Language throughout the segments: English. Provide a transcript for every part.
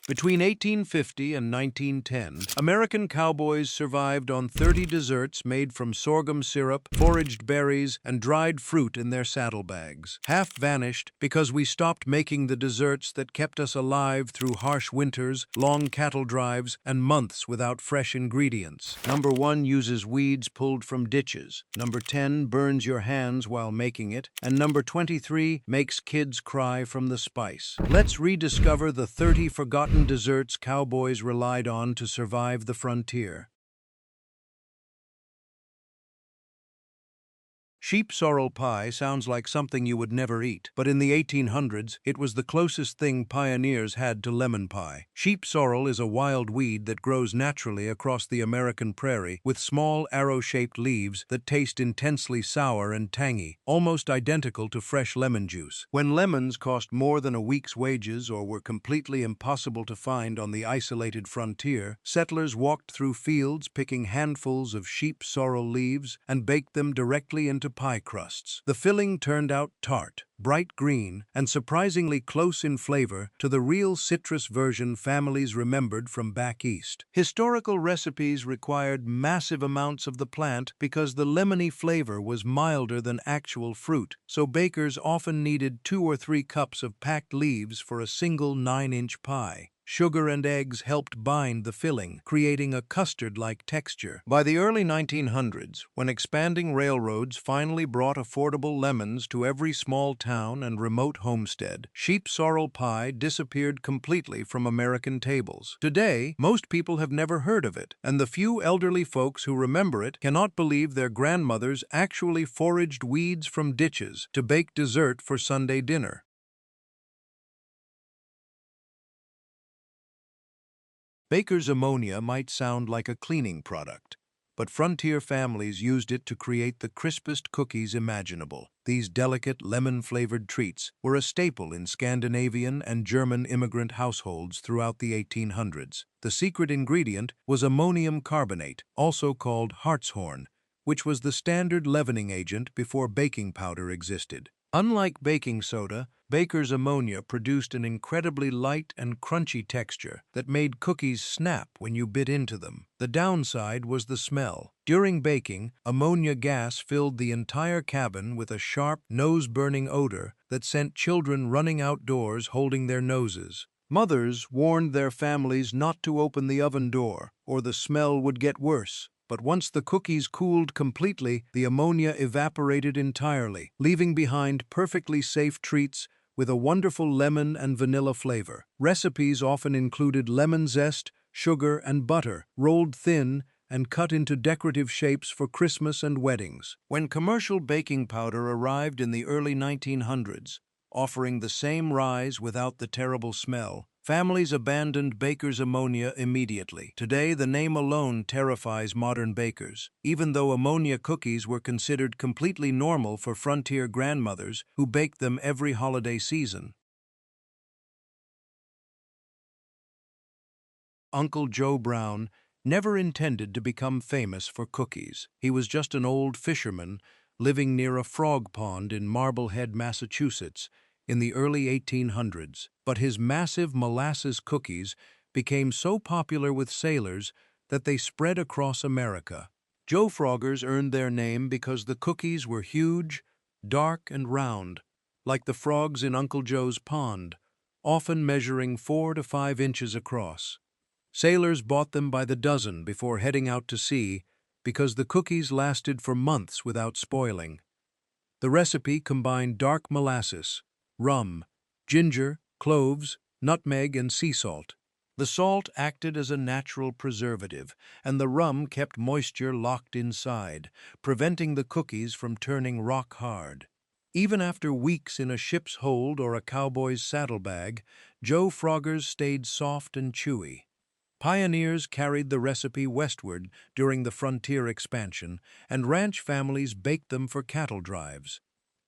Between 1850 and 1910, American cowboys survived on 30 desserts made from sorghum syrup, foraged berries, and dried fruit in their saddlebags. Half vanished because we stopped making the desserts that kept us alive through harsh winters, long cattle drives, and months without fresh ingredients. Number 1 uses weeds pulled from ditches. Number 10 burns your hands while making it. And number 23 makes kids cry from the spice. Let's rediscover the 30 forgotten desserts cowboys relied on to survive the frontier. Sheep sorrel pie sounds like something you would never eat, but in the 1800s, it was the closest thing pioneers had to lemon pie. Sheep sorrel is a wild weed that grows naturally across the American prairie with small arrow-shaped leaves that taste intensely sour and tangy, almost identical to fresh lemon juice. When lemons cost more than a week's wages or were completely impossible to find on the isolated frontier, settlers walked through fields picking handfuls of sheep sorrel leaves and baked them directly into pie crusts. The filling turned out tart, bright green, and surprisingly close in flavor to the real citrus version families remembered from back east. Historical recipes required massive amounts of the plant because the lemony flavor was milder than actual fruit, so bakers often needed 2 or 3 cups of packed leaves for a single 9-inch pie. Sugar and eggs helped bind the filling, creating a custard-like texture. By the early 1900s, when expanding railroads finally brought affordable lemons to every small town and remote homestead, sheep sorrel pie disappeared completely from American tables. Today, most people have never heard of it, and the few elderly folks who remember it cannot believe their grandmothers actually foraged weeds from ditches to bake dessert for Sunday dinner. Baker's ammonia might sound like a cleaning product, but frontier families used it to create the crispest cookies imaginable. These delicate, lemon-flavored treats were a staple in Scandinavian and German immigrant households throughout the 1800s. The secret ingredient was ammonium carbonate, also called hartshorn, which was the standard leavening agent before baking powder existed. Unlike baking soda, Baker's ammonia produced an incredibly light and crunchy texture that made cookies snap when you bit into them. The downside was the smell. During baking, ammonia gas filled the entire cabin with a sharp, nose-burning odor that sent children running outdoors holding their noses. Mothers warned their families not to open the oven door, or the smell would get worse. But once the cookies cooled completely, the ammonia evaporated entirely, leaving behind perfectly safe treats with a wonderful lemon and vanilla flavor. Recipes often included lemon zest, sugar, and butter, rolled thin and cut into decorative shapes for Christmas and weddings. When commercial baking powder arrived in the early 1900s, offering the same rise without the terrible smell, families abandoned Baker's ammonia immediately. Today, the name alone terrifies modern bakers, even though ammonia cookies were considered completely normal for frontier grandmothers who baked them every holiday season. Uncle Joe Brown never intended to become famous for cookies. He was just an old fisherman living near a frog pond in Marblehead, Massachusetts, in the early 1800s, but his massive molasses cookies became so popular with sailors that they spread across America. Joe Froggers earned their name because the cookies were huge, dark, and round, like the frogs in Uncle Joe's pond, often measuring 4 to 5 inches across. Sailors bought them by the dozen before heading out to sea because the cookies lasted for months without spoiling. The recipe combined dark molasses, rum, ginger, cloves, nutmeg, and sea salt. The salt acted as a natural preservative, and the rum kept moisture locked inside, preventing the cookies from turning rock hard. Even after weeks in a ship's hold or a cowboy's saddlebag, Joe Froggers stayed soft and chewy. Pioneers carried the recipe westward during the frontier expansion, and ranch families baked them for cattle drives.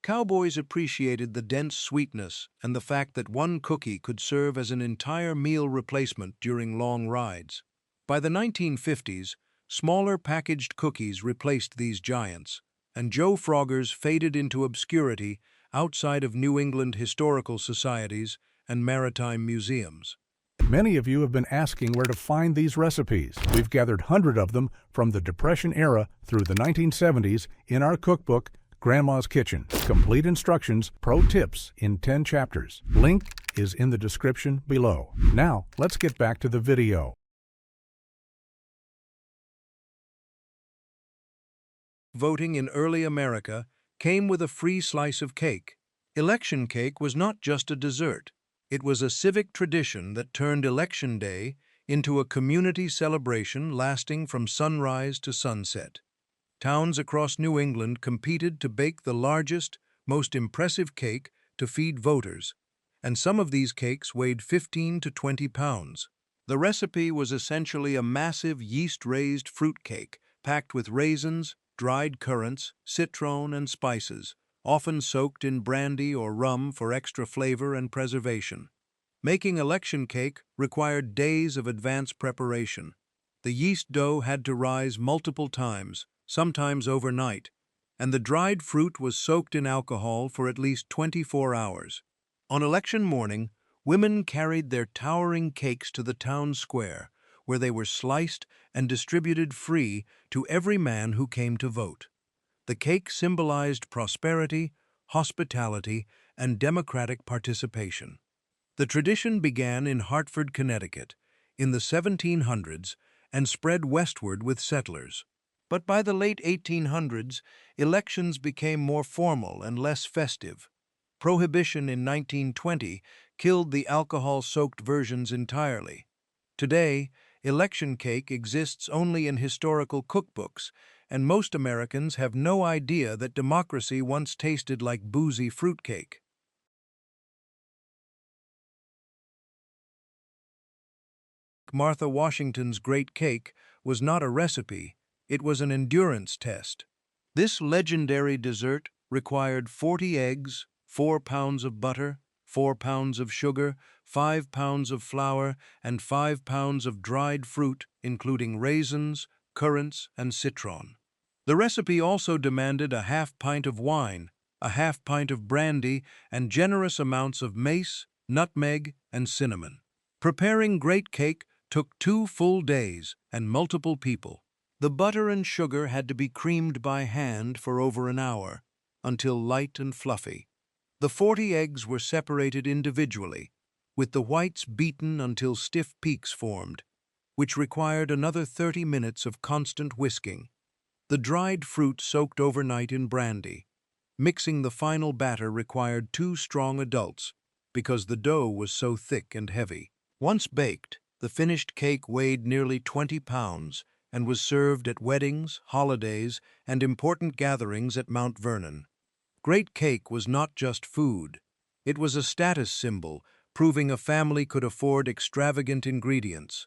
Cowboys appreciated the dense sweetness and the fact that one cookie could serve as an entire meal replacement during long rides. By the 1950s, smaller packaged cookies replaced these giants, and Joe Froggers faded into obscurity outside of New England historical societies and maritime museums. Many of you have been asking where to find these recipes. We've gathered hundreds of them from the Depression era through the 1970s in our cookbook, Grandma's Kitchen. Complete instructions, pro tips in 10 chapters. Link is in the description below. Now, let's get back to the video. Voting in early America came with a free slice of cake. Election cake was not just a dessert. It was a civic tradition that turned Election Day into a community celebration lasting from sunrise to sunset. Towns across New England competed to bake the largest, most impressive cake to feed voters, and some of these cakes weighed 15 to 20 pounds. The recipe was essentially a massive yeast-raised fruit cake packed with raisins, dried currants, citron, and spices, often soaked in brandy or rum for extra flavor and preservation. Making election cake required days of advanced preparation. The yeast dough had to rise multiple times, sometimes overnight, and the dried fruit was soaked in alcohol for at least 24 hours. On election morning, women carried their towering cakes to the town square, where they were sliced and distributed free to every man who came to vote. The cake symbolized prosperity, hospitality, and democratic participation. The tradition began in Hartford, Connecticut, in the 1700s and spread westward with settlers. But by the late 1800s, elections became more formal and less festive. Prohibition in 1920 killed the alcohol-soaked versions entirely. Today, election cake exists only in historical cookbooks, and most Americans have no idea that democracy once tasted like boozy fruitcake. Martha Washington's great cake was not a recipe, it was an endurance test. This legendary dessert required 40 eggs, 4 pounds of butter, 4 pounds of sugar, 5 pounds of flour, and 5 pounds of dried fruit, including raisins, currants, and citron. The recipe also demanded a half pint of wine, a half pint of brandy, and generous amounts of mace, nutmeg, and cinnamon. Preparing great cake took 2 full days and multiple people. The butter and sugar had to be creamed by hand for over an hour, until light and fluffy. The 40 eggs were separated individually, with the whites beaten until stiff peaks formed, which required another 30 minutes of constant whisking. The dried fruit soaked overnight in brandy. Mixing the final batter required 2 strong adults, because the dough was so thick and heavy. Once baked, the finished cake weighed nearly 20 pounds and was served at weddings, holidays, and important gatherings at Mount Vernon. Great cake was not just food. It was a status symbol, proving a family could afford extravagant ingredients.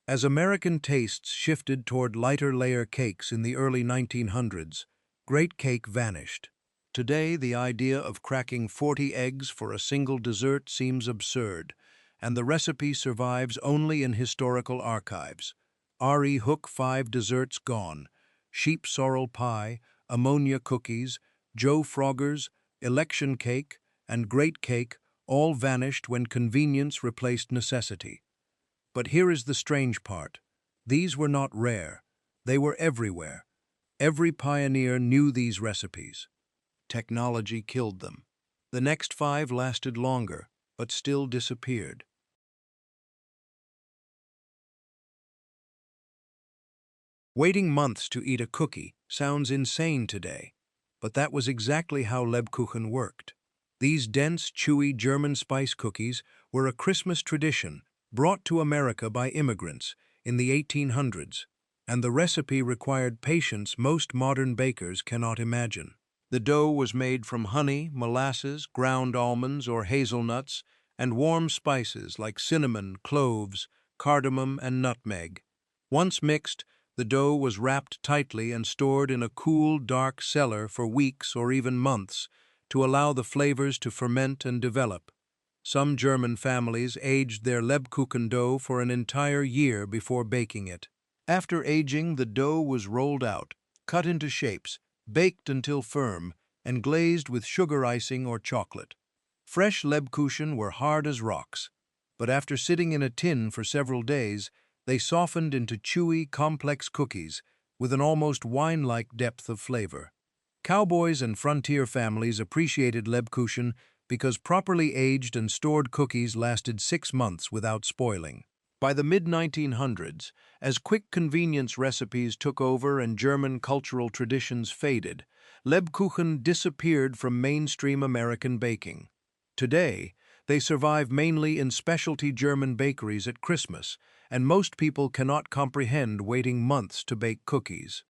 As American tastes shifted toward lighter layer cakes in the early 1900s, great cake vanished. Today, the idea of cracking 40 eggs for a single dessert seems absurd, and the recipe survives only in historical archives. R.E. Hook 5 desserts gone, sheep sorrel pie, ammonia cookies, Joe Frogger's, election cake, and great cake all vanished when convenience replaced necessity. But here is the strange part. These were not rare. They were everywhere. Every pioneer knew these recipes. Technology killed them. The next 5 lasted longer, but still disappeared. Waiting months to eat a cookie sounds insane today, but that was exactly how Lebkuchen worked. These dense, chewy German spice cookies were a Christmas tradition brought to America by immigrants in the 1800s, and the recipe required patience most modern bakers cannot imagine. The dough was made from honey, molasses, ground almonds or hazelnuts, and warm spices like cinnamon, cloves, cardamom, and nutmeg. Once mixed, the dough was wrapped tightly and stored in a cool, dark cellar for weeks or even months to allow the flavors to ferment and develop. Some German families aged their Lebkuchen dough for an entire year before baking it. After aging, the dough was rolled out, cut into shapes, baked until firm, and glazed with sugar icing or chocolate. Fresh Lebkuchen were hard as rocks. but after sitting in a tin for several days, they softened into chewy, complex cookies with an almost wine-like depth of flavor. Cowboys and frontier families appreciated Lebkuchen because properly aged and stored cookies lasted 6 months without spoiling. By the mid-1900s, as quick convenience recipes took over and German cultural traditions faded, Lebkuchen disappeared from mainstream American baking. Today, they survive mainly in specialty German bakeries at Christmas, and most people cannot comprehend waiting months to bake cookies.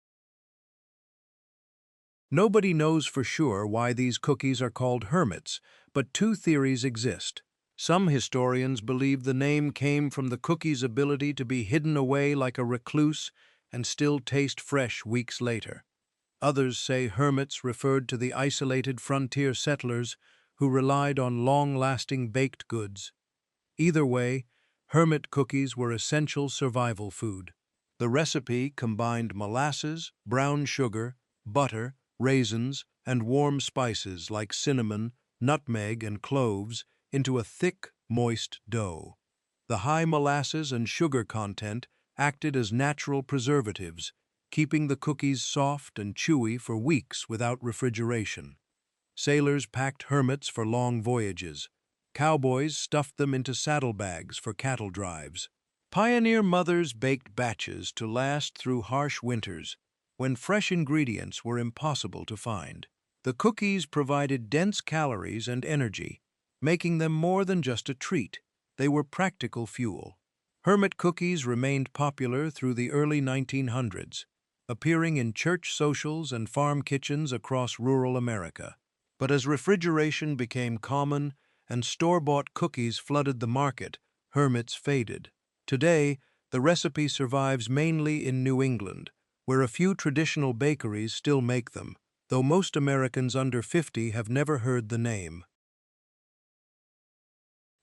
Nobody knows for sure why these cookies are called Hermits, but 2 theories exist. Some historians believe the name came from the cookie's ability to be hidden away like a recluse and still taste fresh weeks later. Others say hermits referred to the isolated frontier settlers who relied on long-lasting baked goods. Either way, hermit cookies were essential survival food. The recipe combined molasses, brown sugar, butter, raisins, and warm spices like cinnamon, nutmeg, and cloves into a thick, moist dough. The high molasses and sugar content acted as natural preservatives, keeping the cookies soft and chewy for weeks without refrigeration. Sailors packed hermits for long voyages. Cowboys stuffed them into saddlebags for cattle drives. Pioneer mothers baked batches to last through harsh winters, when fresh ingredients were impossible to find. The cookies provided dense calories and energy, making them more than just a treat. They were practical fuel. Hermit cookies remained popular through the early 1900s, appearing in church socials and farm kitchens across rural America. But as refrigeration became common and store-bought cookies flooded the market, hermits faded. Today, the recipe survives mainly in New England, where a few traditional bakeries still make them, though most Americans under 50 have never heard the name.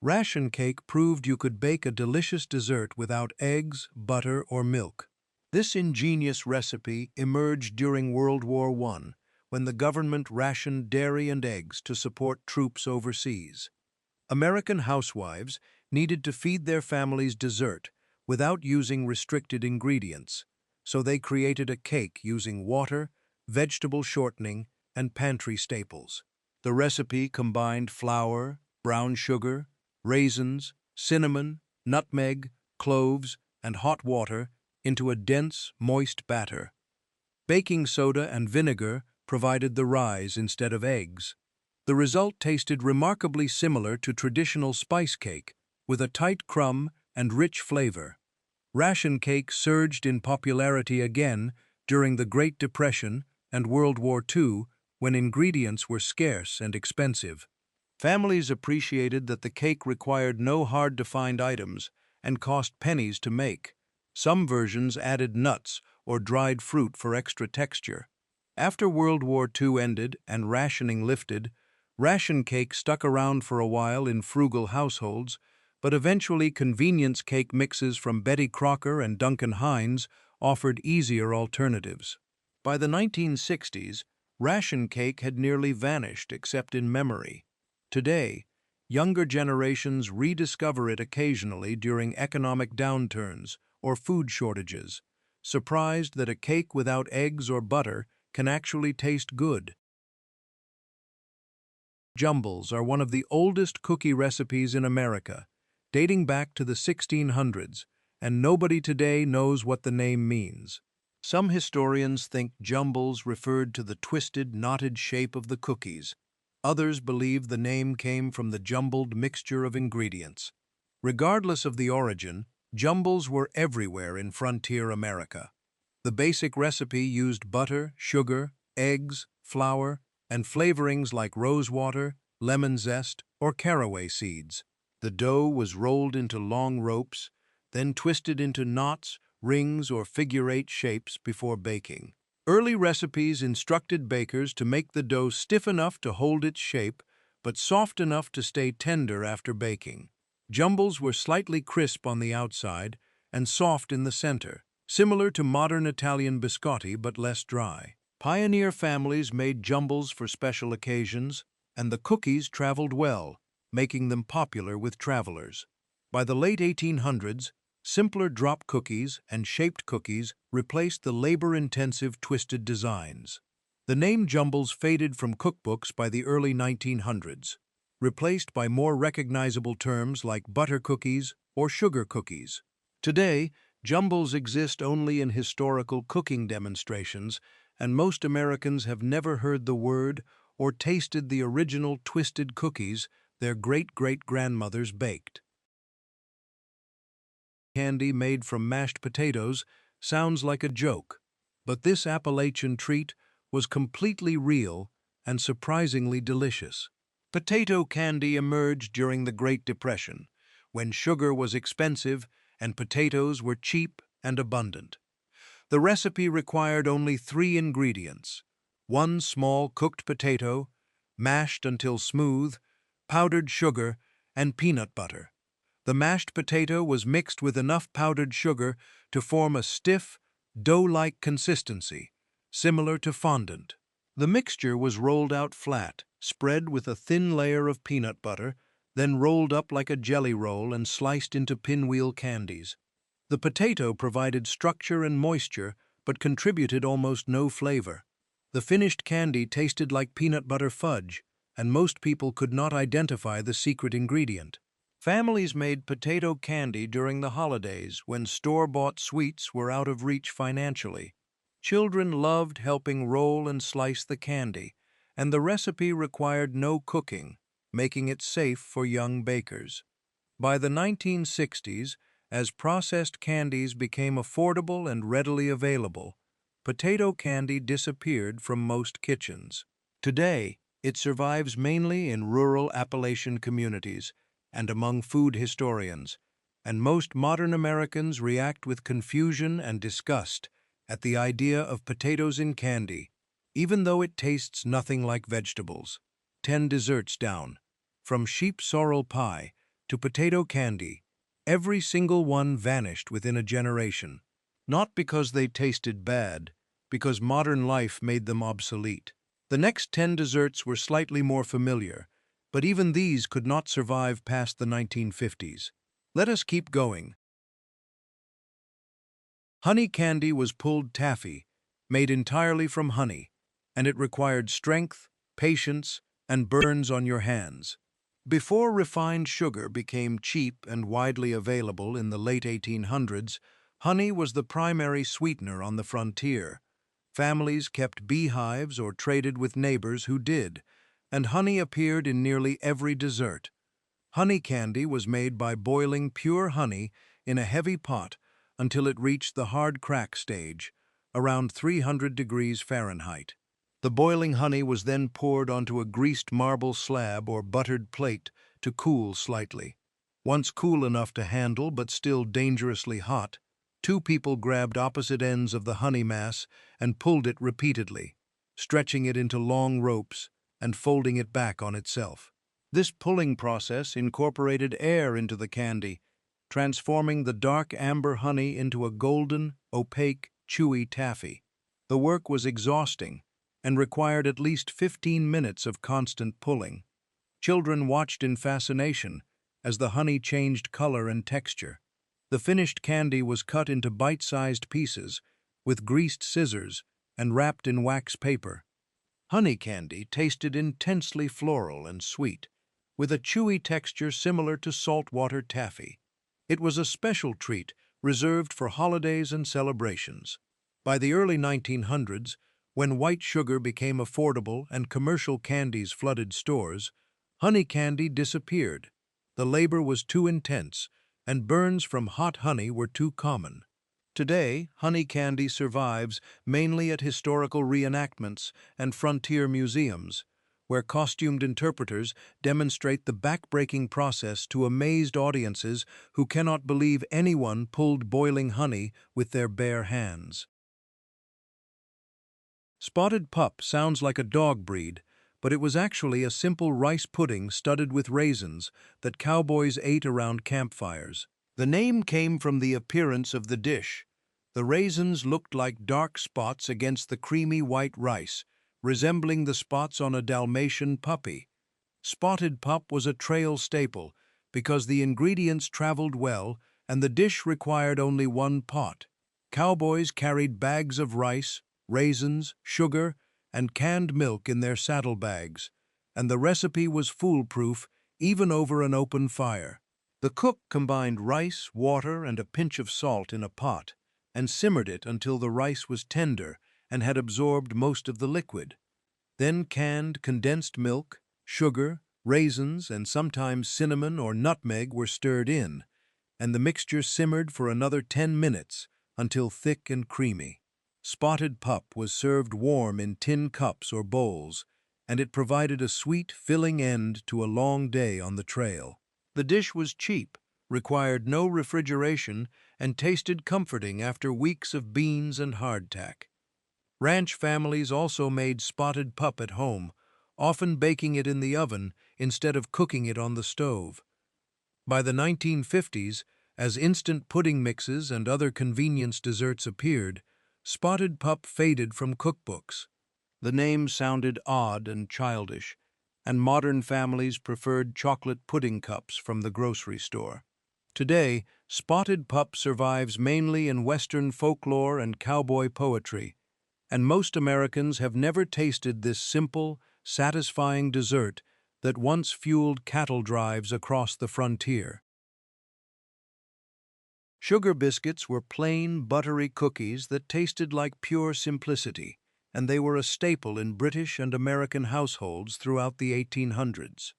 Ration cake proved you could bake a delicious dessert without eggs, butter, or milk. This ingenious recipe emerged during World War I, when the government rationed dairy and eggs to support troops overseas. American housewives needed to feed their families dessert without using restricted ingredients, so they created a cake using water, vegetable shortening, and pantry staples. The recipe combined flour, brown sugar, raisins, cinnamon, nutmeg, cloves, and hot water into a dense, moist batter. Baking soda and vinegar provided the rise instead of eggs. The result tasted remarkably similar to traditional spice cake, with a tight crumb and rich flavor. Ration cake surged in popularity again during the Great Depression and World War II, when ingredients were scarce and expensive. Families appreciated that the cake required no hard-to-find items and cost pennies to make. Some versions added nuts or dried fruit for extra texture. After World War II ended and rationing lifted, ration cake stuck around for a while in frugal households, but eventually convenience cake mixes from Betty Crocker and Duncan Hines offered easier alternatives. By the 1960s, ration cake had nearly vanished except in memory. Today, younger generations rediscover it occasionally during economic downturns or food shortages, surprised that a cake without eggs or butter can actually taste good. Jumbles are one of the oldest cookie recipes in America, dating back to the 1600s, and nobody today knows what the name means. Some historians think jumbles referred to the twisted, knotted shape of the cookies. Others believe the name came from the jumbled mixture of ingredients. Regardless of the origin, jumbles were everywhere in frontier America. The basic recipe used butter, sugar, eggs, flour, and flavorings like rosewater, lemon zest, or caraway seeds. The dough was rolled into long ropes, then twisted into knots, rings, or figure-8 shapes before baking. Early recipes instructed bakers to make the dough stiff enough to hold its shape, but soft enough to stay tender after baking. Jumbles were slightly crisp on the outside and soft in the center, similar to modern Italian biscotti but less dry. Pioneer families made jumbles for special occasions, and the cookies traveled well, making them popular with travelers. By the late 1800s, simpler drop cookies and shaped cookies replaced the labor-intensive twisted designs. The name Jumbles faded from cookbooks by the early 1900s, replaced by more recognizable terms like butter cookies or sugar cookies. Today, Jumbles exist only in historical cooking demonstrations, and most Americans have never heard the word or tasted the original twisted cookies their great-great-grandmothers baked. Candy made from mashed potatoes sounds like a joke, but this Appalachian treat was completely real and surprisingly delicious. Potato candy emerged during the Great Depression, when sugar was expensive and potatoes were cheap and abundant. The recipe required only 3 ingredients: 1 small cooked potato, mashed until smooth, powdered sugar, and peanut butter. The mashed potato was mixed with enough powdered sugar to form a stiff, dough-like consistency, similar to fondant. The mixture was rolled out flat, spread with a thin layer of peanut butter, then rolled up like a jelly roll and sliced into pinwheel candies. The potato provided structure and moisture, but contributed almost no flavor. The finished candy tasted like peanut butter fudge, and most people could not identify the secret ingredient. Families made potato candy during the holidays when store-bought sweets were out of reach financially. Children loved helping roll and slice the candy, and the recipe required no cooking, making it safe for young bakers. By the 1960s, as processed candies became affordable and readily available, potato candy disappeared from most kitchens. Today, it survives mainly in rural Appalachian communities and among food historians, and most modern Americans react with confusion and disgust at the idea of potatoes in candy, even though it tastes nothing like vegetables. 10 desserts down, from sheep sorrel pie to potato candy, every single one vanished within a generation. Not because they tasted bad, because modern life made them obsolete. The next 10 desserts were slightly more familiar, but even these could not survive past the 1950s. Let us keep going. Honey candy was pulled taffy, made entirely from honey, and it required strength, patience, and burns on your hands. Before refined sugar became cheap and widely available in the late 1800s, honey was the primary sweetener on the frontier. Families kept beehives or traded with neighbors who did, and honey appeared in nearly every dessert. Honey candy was made by boiling pure honey in a heavy pot until it reached the hard crack stage, around 300 degrees Fahrenheit. The boiling honey was then poured onto a greased marble slab or buttered plate to cool slightly. Once cool enough to handle but still dangerously hot, 2 people grabbed opposite ends of the honey mass and pulled it repeatedly, stretching it into long ropes and folding it back on itself. This pulling process incorporated air into the candy, transforming the dark amber honey into a golden, opaque, chewy taffy. The work was exhausting and required at least 15 minutes of constant pulling. Children watched in fascination as the honey changed color and texture. The finished candy was cut into bite-sized pieces with greased scissors and wrapped in wax paper. Honey candy tasted intensely floral and sweet, with a chewy texture similar to saltwater taffy. It was a special treat reserved for holidays and celebrations. By the early 1900s, when white sugar became affordable and commercial candies flooded stores, honey candy disappeared. The labor was too intense, and burns from hot honey were too common. Today, honey candy survives mainly at historical reenactments and frontier museums, where costumed interpreters demonstrate the back-breaking process to amazed audiences who cannot believe anyone pulled boiling honey with their bare hands. Spotted pup sounds like a dog breed, but it was actually a simple rice pudding studded with raisins that cowboys ate around campfires. The name came from the appearance of the dish. The raisins looked like dark spots against the creamy white rice, resembling the spots on a Dalmatian puppy. Spotted pup was a trail staple, because the ingredients traveled well and the dish required only one pot. Cowboys carried bags of rice, raisins, sugar, and canned milk in their saddlebags, and the recipe was foolproof even over an open fire. The cook combined rice, water, and a pinch of salt in a pot and simmered it until the rice was tender and had absorbed most of the liquid. Then canned condensed milk, sugar, raisins, and sometimes cinnamon or nutmeg were stirred in, and the mixture simmered for another 10 minutes until thick and creamy. Spotted pup was served warm in tin cups or bowls, and it provided a sweet, filling end to a long day on the trail. The dish was cheap, required no refrigeration, and tasted comforting after weeks of beans and hardtack. Ranch families also made spotted pup at home, often baking it in the oven instead of cooking it on the stove. By the 1950s, as instant pudding mixes and other convenience desserts appeared, spotted pup faded from cookbooks. The name sounded odd and childish, and modern families preferred chocolate pudding cups from the grocery store. Today, spotted pup survives mainly in Western folklore and cowboy poetry, and most Americans have never tasted this simple, satisfying dessert that once fueled cattle drives across the frontier. Sugar biscuits were plain, buttery cookies that tasted like pure simplicity, and they were a staple in British and American households throughout the 1800s.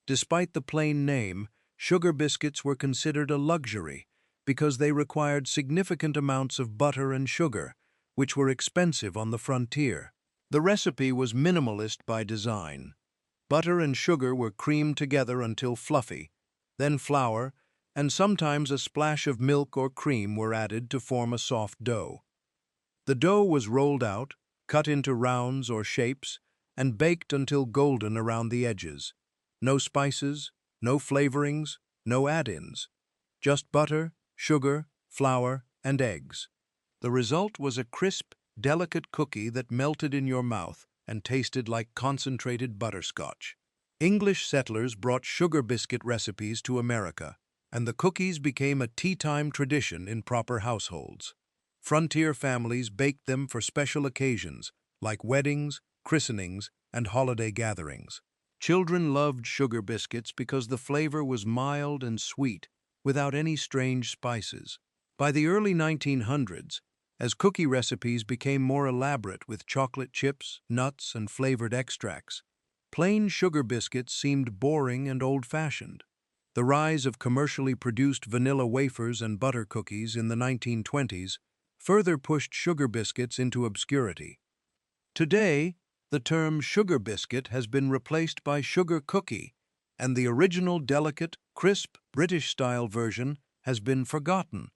Despite the plain name, sugar biscuits were considered a luxury because they required significant amounts of butter and sugar, which were expensive on the frontier. The recipe was minimalist by design. Butter and sugar were creamed together until fluffy, then flour, and sometimes a splash of milk or cream were added to form a soft dough. The dough was rolled out, cut into rounds or shapes, and baked until golden around the edges. No spices, no flavorings, no add-ins. Just butter, sugar, flour, and eggs. The result was a crisp, delicate cookie that melted in your mouth and tasted like concentrated butterscotch. English settlers brought sugar biscuit recipes to America, and the cookies became a tea-time tradition in proper households. Frontier families baked them for special occasions, like weddings, christenings, and holiday gatherings. Children loved sugar biscuits because the flavor was mild and sweet, without any strange spices. By the early 1900s, as cookie recipes became more elaborate with chocolate chips, nuts, and flavored extracts, plain sugar biscuits seemed boring and old-fashioned. The rise of commercially produced vanilla wafers and butter cookies in the 1920s further pushed sugar biscuits into obscurity. Today, the term sugar biscuit has been replaced by sugar cookie, and the original delicate, crisp, British-style version has been forgotten.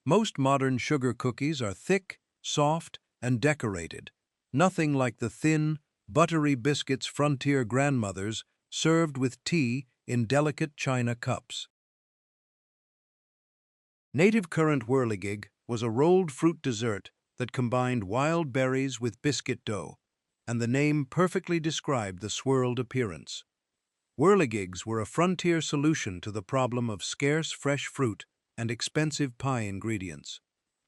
Most modern sugar cookies are thick, soft, and decorated, nothing like the thin, buttery biscuits frontier grandmothers served with tea in delicate china cups. Native currant whirligig was a rolled fruit dessert that combined wild berries with biscuit dough, and the name perfectly described the swirled appearance. Whirligigs were a frontier solution to the problem of scarce fresh fruit and expensive pie ingredients.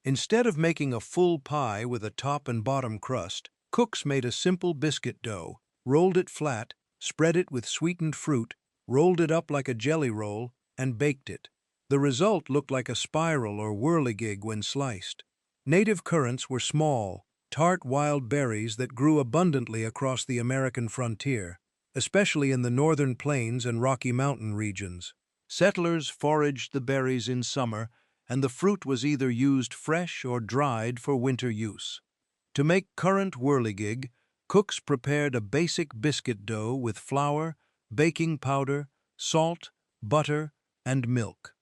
Instead of making a full pie with a top and bottom crust, cooks made a simple biscuit dough, rolled it flat, spread it with sweetened fruit, rolled it up like a jelly roll, and baked it. The result looked like a spiral or whirligig when sliced. Native currants were small, tart wild berries that grew abundantly across the American frontier, especially in the northern plains and Rocky Mountain regions. Settlers foraged the berries in summer, and the fruit was either used fresh or dried for winter use. To make currant whirligig, cooks prepared a basic biscuit dough with flour, baking powder, salt, butter, and milk.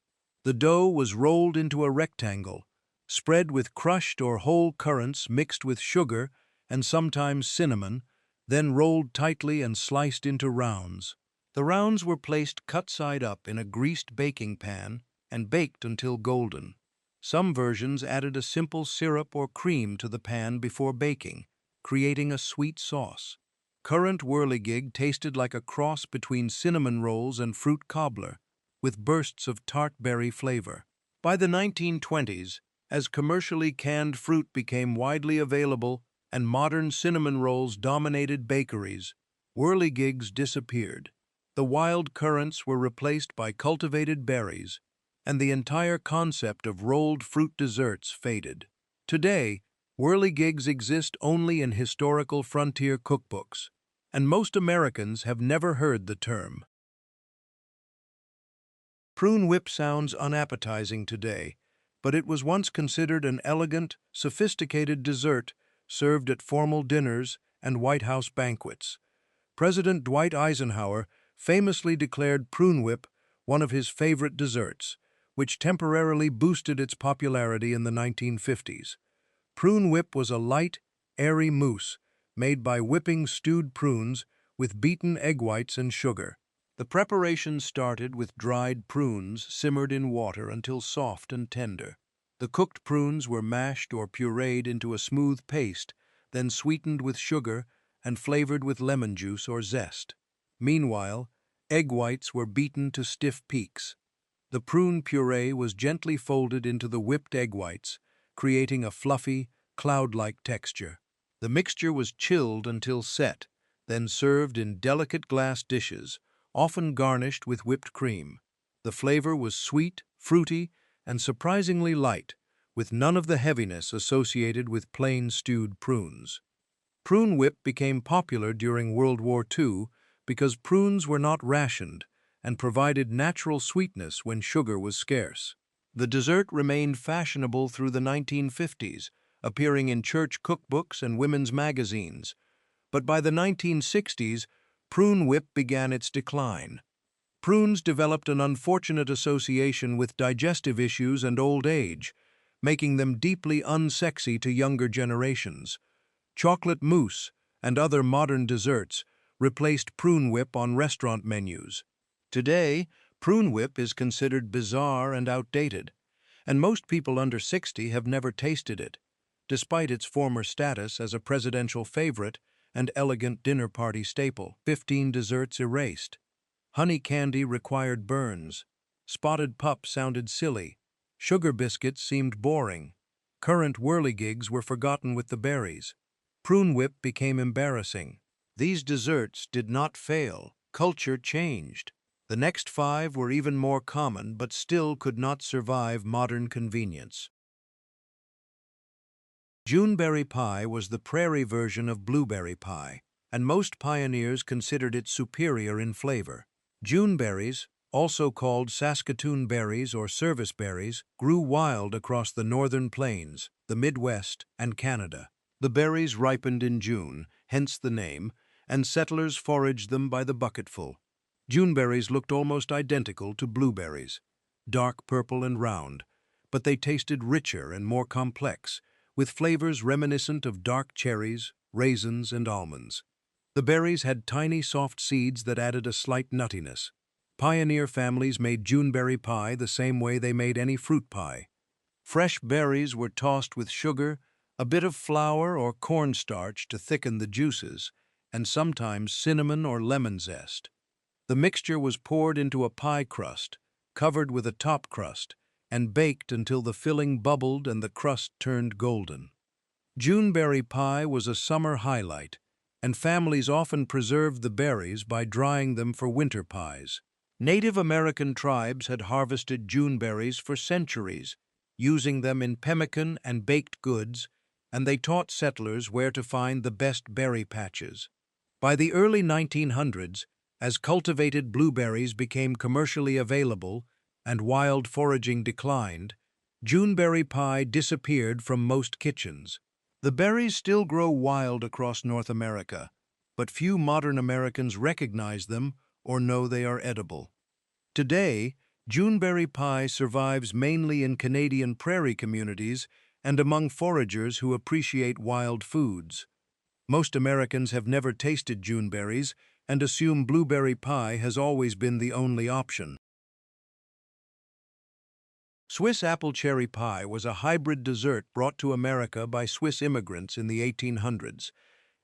The dough was rolled into a rectangle, spread with crushed or whole currants mixed with sugar and sometimes cinnamon, then rolled tightly and sliced into rounds. The rounds were placed cut side up in a greased baking pan and baked until golden. Some versions added a simple syrup or cream to the pan before baking, creating a sweet sauce. Currant whirligig tasted like a cross between cinnamon rolls and fruit cobbler. with bursts of tart berry flavor. By the 1920s, as commercially canned fruit became widely available and modern cinnamon rolls dominated bakeries, whirligigs disappeared. The wild currants were replaced by cultivated berries, and the entire concept of rolled fruit desserts faded. Today, whirligigs exist only in historical frontier cookbooks, and most Americans have never heard the term. Prune whip sounds unappetizing today, but it was once considered an elegant, sophisticated dessert served at formal dinners and White House banquets. President Dwight Eisenhower famously declared prune whip one of his favorite desserts, which temporarily boosted its popularity in the 1950s. Prune whip was a light, airy mousse made by whipping stewed prunes with beaten egg whites and sugar. The preparation started with dried prunes simmered in water until soft and tender. The cooked prunes were mashed or pureed into a smooth paste, then sweetened with sugar and flavored with lemon juice or zest. Meanwhile, egg whites were beaten to stiff peaks. The prune puree was gently folded into the whipped egg whites, creating a fluffy, cloud-like texture. The mixture was chilled until set, then served in delicate glass dishes, often garnished with whipped cream. The flavor was sweet, fruity, and surprisingly light, with none of the heaviness associated with plain stewed prunes. Prune whip became popular during World War II because prunes were not rationed and provided natural sweetness when sugar was scarce. The dessert remained fashionable through the 1950s, appearing in church cookbooks and women's magazines. But by the 1960s, prune whip began its decline. Prunes developed an unfortunate association with digestive issues and old age, making them deeply unsexy to younger generations. Chocolate mousse and other modern desserts replaced prune whip on restaurant menus. Today, prune whip is considered bizarre and outdated, and most people under 60 have never tasted it, despite its former status as a presidential favorite and elegant dinner party staple. 15 desserts erased. Honey candy required burns. Spotted pup sounded silly. Sugar biscuits seemed boring. Currant whirligigs were forgotten with the berries. Prune whip became embarrassing. These desserts did not fail. Culture changed. The next 5 were even more common but still could not survive modern convenience. Juneberry pie was the prairie version of blueberry pie, and most pioneers considered it superior in flavor. Juneberries, also called Saskatoon berries or service berries, grew wild across the northern plains, the Midwest, and Canada. The berries ripened in June, hence the name, and settlers foraged them by the bucketful. Juneberries looked almost identical to blueberries, dark purple and round, but they tasted richer and more complex, with flavors reminiscent of dark cherries, raisins, and almonds. The berries had tiny soft seeds that added a slight nuttiness. Pioneer families made Juneberry pie the same way they made any fruit pie. Fresh berries were tossed with sugar, a bit of flour or cornstarch to thicken the juices, and sometimes cinnamon or lemon zest. The mixture was poured into a pie crust, covered with a top crust, and baked until the filling bubbled and the crust turned golden. Juneberry pie was a summer highlight, and families often preserved the berries by drying them for winter pies. Native American tribes had harvested Juneberries for centuries, using them in pemmican and baked goods, and they taught settlers where to find the best berry patches. By the early 1900s, as cultivated blueberries became commercially available and wild foraging declined, Juneberry pie disappeared from most kitchens. The berries still grow wild across North America, but few modern Americans recognize them or know they are edible. Today, Juneberry pie survives mainly in Canadian prairie communities and among foragers who appreciate wild foods. Most Americans have never tasted Juneberries and assume blueberry pie has always been the only option. Swiss apple cherry pie was a hybrid dessert brought to America by Swiss immigrants in the 1800s,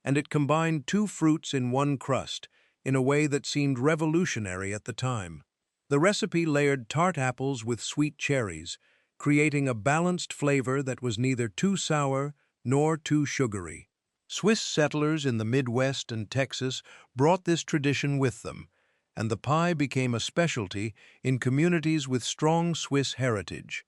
and it combined 2 fruits in one crust in a way that seemed revolutionary at the time. The recipe layered tart apples with sweet cherries, creating a balanced flavor that was neither too sour nor too sugary. Swiss settlers in the Midwest and Texas brought this tradition with them, and the pie became a specialty in communities with strong Swiss heritage.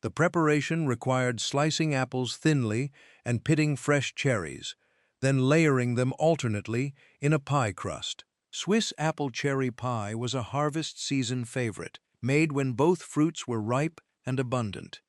The preparation required slicing apples thinly and pitting fresh cherries, then layering them alternately in a pie crust. Swiss apple cherry pie was a harvest season favorite, made when both fruits were ripe and abundant.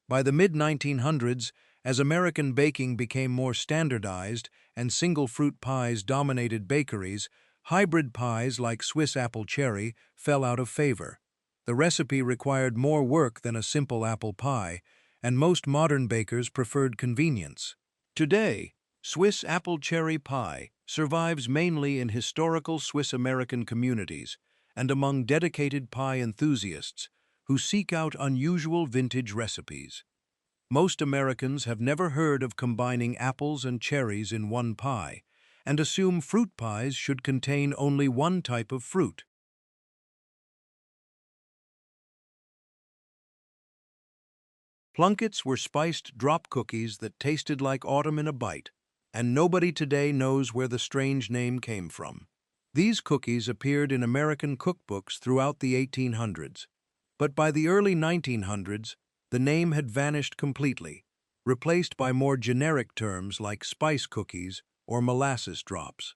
By the mid-1900s, as American baking became more standardized and single-fruit pies dominated bakeries, hybrid pies like Swiss apple cherry fell out of favor. The recipe required more work than a simple apple pie, and most modern bakers preferred convenience. Today, Swiss apple cherry pie survives mainly in historical Swiss-American communities and among dedicated pie enthusiasts who seek out unusual vintage recipes. Most Americans have never heard of combining apples and cherries in one pie and assume fruit pies should contain only one type of fruit. Plunkets were spiced drop cookies that tasted like autumn in a bite, and nobody today knows where the strange name came from. These cookies appeared in American cookbooks throughout the 1800s, but by the early 1900s, the name had vanished completely, replaced by more generic terms like spice cookies or molasses drops.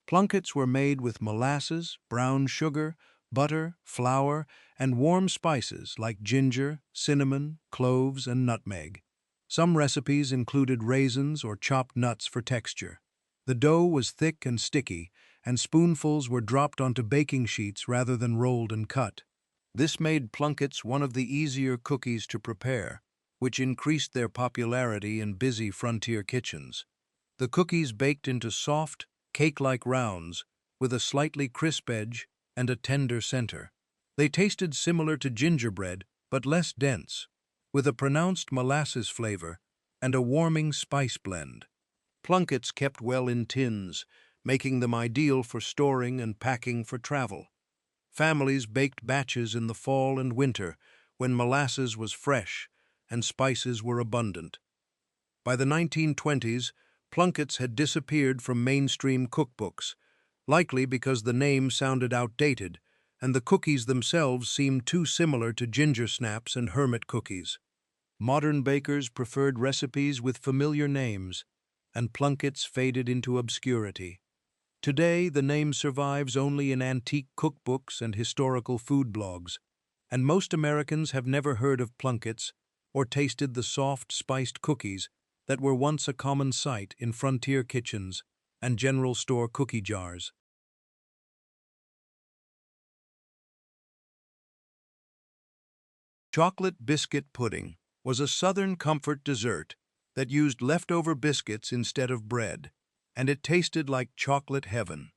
Plunkets were made with molasses, brown sugar, butter, flour, and warm spices like ginger, cinnamon, cloves, and nutmeg. Some recipes included raisins or chopped nuts for texture. The dough was thick and sticky, and spoonfuls were dropped onto baking sheets rather than rolled and cut. This made plunkets one of the easier cookies to prepare, which increased their popularity in busy frontier kitchens. The cookies baked into soft, cake-like rounds with a slightly crisp edge and a tender center. They tasted similar to gingerbread, but less dense, with a pronounced molasses flavor and a warming spice blend. Plunkets kept well in tins, making them ideal for storing and packing for travel. Families baked batches in the fall and winter when molasses was fresh and spices were abundant. By the 1920s, plunkets had disappeared from mainstream cookbooks, likely because the name sounded outdated and the cookies themselves seemed too similar to ginger snaps and hermit cookies. Modern bakers preferred recipes with familiar names, and plunkets faded into obscurity. Today, the name survives only in antique cookbooks and historical food blogs, and most Americans have never heard of plunkets or tasted the soft, spiced cookies that were once a common sight in frontier kitchens and general store cookie jars. Chocolate biscuit pudding was a Southern comfort dessert that used leftover biscuits instead of bread, and it tasted like chocolate heaven.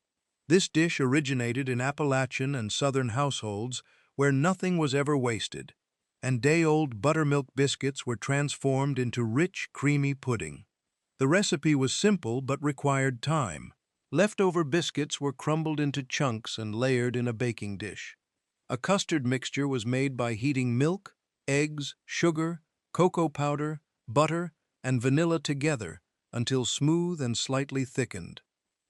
This dish originated in Appalachian and Southern households where nothing was ever wasted, and day-old buttermilk biscuits were transformed into rich, creamy pudding. The recipe was simple but required time. Leftover biscuits were crumbled into chunks and layered in a baking dish. A custard mixture was made by heating milk, eggs, sugar, cocoa powder, butter, and vanilla together until smooth and slightly thickened.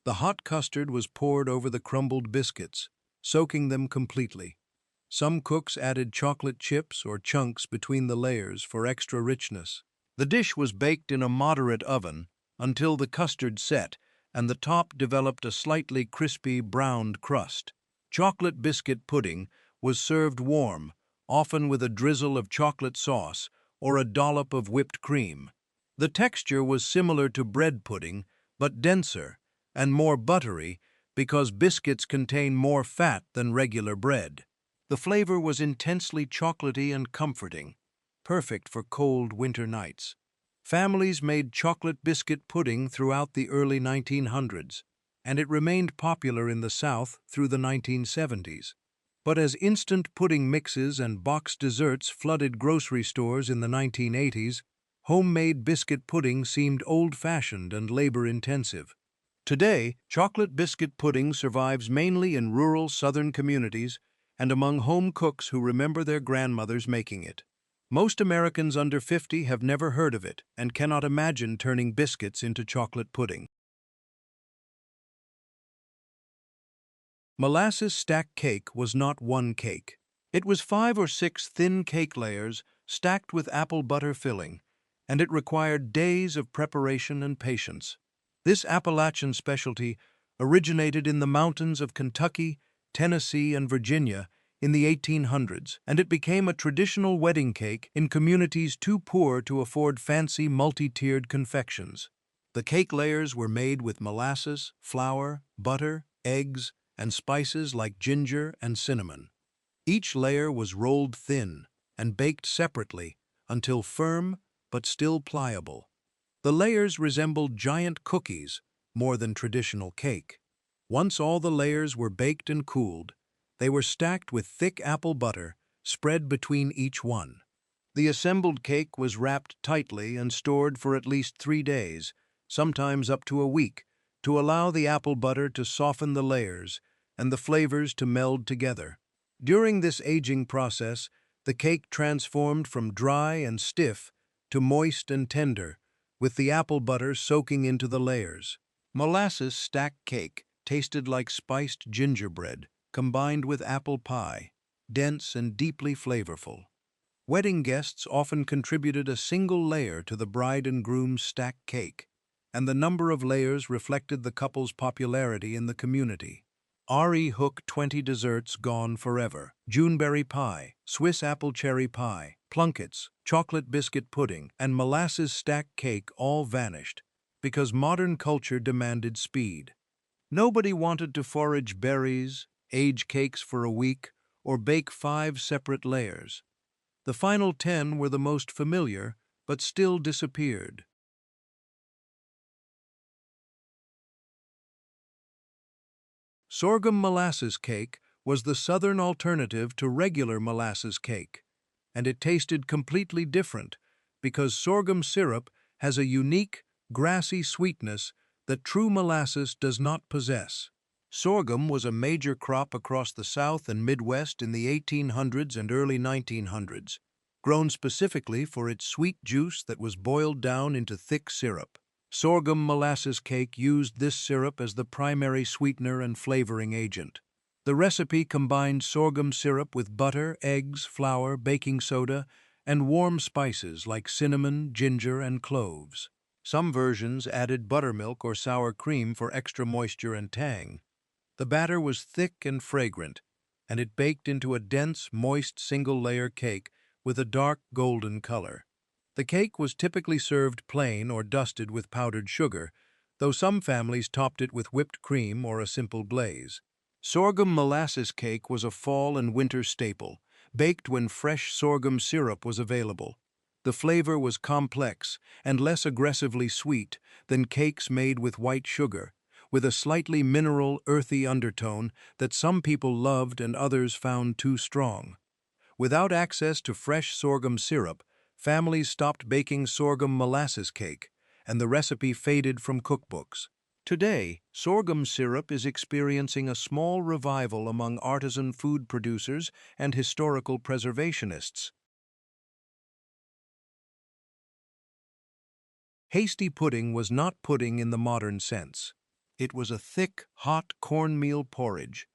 The hot custard was poured over the crumbled biscuits, soaking them completely. Some cooks added chocolate chips or chunks between the layers for extra richness. The dish was baked in a moderate oven until the custard set and the top developed a slightly crispy browned crust. Chocolate biscuit pudding was served warm, often with a drizzle of chocolate sauce or a dollop of whipped cream. The texture was similar to bread pudding, but denser and more buttery because biscuits contain more fat than regular bread. The flavor was intensely chocolatey and comforting, perfect for cold winter nights. Families made chocolate biscuit pudding throughout the early 1900s, and it remained popular in the South through the 1970s. But as instant pudding mixes and boxed desserts flooded grocery stores in the 1980s, homemade biscuit pudding seemed old-fashioned and labor-intensive. Today, chocolate biscuit pudding survives mainly in rural Southern communities and among home cooks who remember their grandmothers making it. Most Americans under 50 have never heard of it and cannot imagine turning biscuits into chocolate pudding. Molasses stack cake was not one cake. It was 5 or 6 thin cake layers stacked with apple butter filling, and it required days of preparation and patience. This Appalachian specialty originated in the mountains of Kentucky, Tennessee, and Virginia in the 1800s, and it became a traditional wedding cake in communities too poor to afford fancy multi-tiered confections. The cake layers were made with molasses, flour, butter, eggs, and spices like ginger and cinnamon. Each layer was rolled thin and baked separately until firm but still pliable. The layers resembled giant cookies more than traditional cake. Once all the layers were baked and cooled, they were stacked with thick apple butter spread between each one. The assembled cake was wrapped tightly and stored for at least 3 days, sometimes up to a week, to allow the apple butter to soften the layers and the flavors to meld together. During this aging process, the cake transformed from dry and stiff to moist and tender, with the apple butter soaking into the layers. Molasses stack cake tasted like spiced gingerbread combined with apple pie, dense and deeply flavorful. Wedding guests often contributed a single layer to the bride and groom's stack cake, and the number of layers reflected the couple's popularity in the community. R.E. Hook 20 desserts gone forever. Juneberry pie, Swiss apple cherry pie, Plunkets, chocolate biscuit pudding, and molasses stack cake all vanished because modern culture demanded speed. Nobody wanted to forage berries, age cakes for a week, or bake 5 separate layers. The final 10 were the most familiar, but still disappeared. Sorghum molasses cake was the southern alternative to regular molasses cake, and it tasted completely different because sorghum syrup has a unique, grassy sweetness that true molasses does not possess. Sorghum was a major crop across the South and Midwest in the 1800s and early 1900s, grown specifically for its sweet juice that was boiled down into thick syrup. Sorghum molasses cake used this syrup as the primary sweetener and flavoring agent. The recipe combined sorghum syrup with butter, eggs, flour, baking soda, and warm spices like cinnamon, ginger, and cloves. Some versions added buttermilk or sour cream for extra moisture and tang. The batter was thick and fragrant, and it baked into a dense, moist single-layer cake with a dark golden color. The cake was typically served plain or dusted with powdered sugar, though some families topped it with whipped cream or a simple glaze. Sorghum molasses cake was a fall and winter staple, baked when fresh sorghum syrup was available. The flavor was complex and less aggressively sweet than cakes made with white sugar, with a slightly mineral, earthy undertone that some people loved and others found too strong. Without access to fresh sorghum syrup, families stopped baking sorghum molasses cake, and the recipe faded from cookbooks. Today, sorghum syrup is experiencing a small revival among artisan food producers and historical preservationists. Hasty pudding was not pudding in the modern sense. It was a thick, hot cornmeal porridge.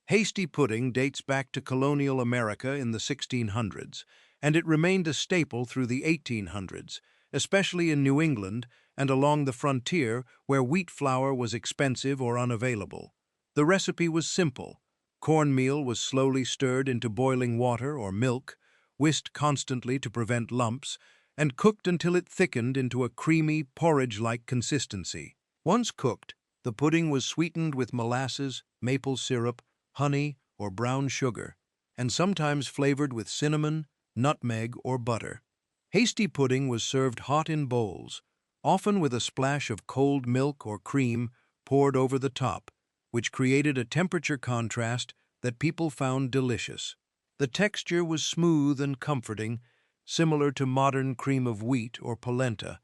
Hasty pudding dates back to colonial America in the 1600s, and it remained a staple through the 1800s, especially in New England and along the frontier where wheat flour was expensive or unavailable. The recipe was simple. Cornmeal was slowly stirred into boiling water or milk, whisked constantly to prevent lumps, and cooked until it thickened into a creamy, porridge-like consistency. Once cooked, the pudding was sweetened with molasses, maple syrup, honey, or brown sugar, and sometimes flavored with cinnamon, nutmeg, or butter. Hasty pudding was served hot in bowls, often with a splash of cold milk or cream poured over the top, which created a temperature contrast that people found delicious. The texture was smooth and comforting, similar to modern cream of wheat or polenta,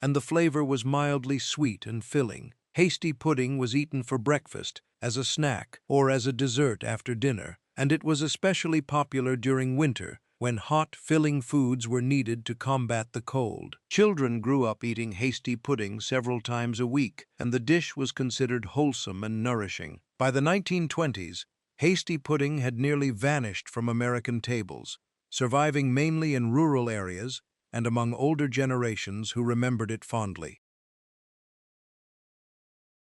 and the flavor was mildly sweet and filling. Hasty pudding was eaten for breakfast, as a snack, or as a dessert after dinner. and it was especially popular during winter, when hot, filling foods were needed to combat the cold. Children grew up eating hasty pudding several times a week, and the dish was considered wholesome and nourishing. By the 1920s, hasty pudding had nearly vanished from American tables, surviving mainly in rural areas and among older generations who remembered it fondly.